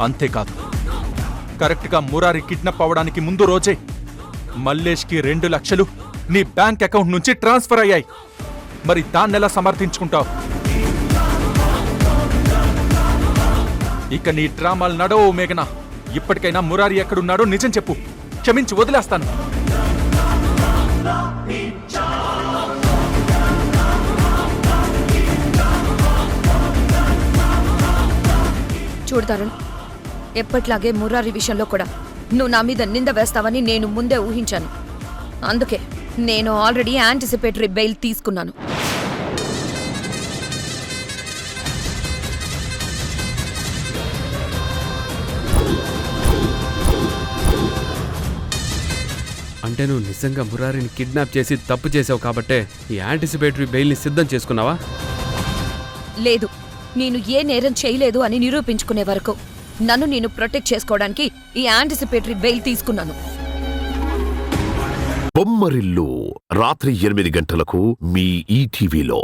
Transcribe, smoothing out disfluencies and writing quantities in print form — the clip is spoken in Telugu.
అంతేకాదు, కరెక్ట్గా మురారి కిడ్నాప్ అవ్వడానికి ముందు రోజే మల్లేష్కి 2 లక్షలు నీ బ్యాంక్ అకౌంట్ నుంచి ట్రాన్స్ఫర్ అయ్యాయి. మరి దాన్నెలా సమర్థించుకుంటావు? ఇక నీ డ్రామాలు నడవు మేఘనా. ఇప్పటికైనా మురారి ఎక్కడున్నాడో నిజం చెప్పు, క్షమించి వదిలేస్తాను. చూడు తరుణ్, ఎప్పట్లాగే మురారి విషయంలో కూడా నువ్వు నా మీద నింద వేస్తావని నేను ముందే ఊహించాను. అందుకే నేను ఆల్రెడీ యాంటిసిపేటరీ బెయిల్ తీసుకున్నాను. అంటే నువ్వు నిజంగా మురారిని కిడ్నాప్ చేసి తప్పు చేసావు కాబట్టే ఈ యాంటిసిపేటరీ బెయిల్ని సిద్ధం చేసుకున్నావా? లేదు, నేను ఏ నేరం చేయలేదు అని నిరూపించుకునే వరకు నన్ను నేను ప్రొటెక్ట్ చేసుకోవడానికి ఈ యాంటిసిపేటరీ బెయిల్ తీసుకున్నాను. బొమ్మరిల్లు రాత్రి 8 గంటలకు మీ ఈటీవీలో.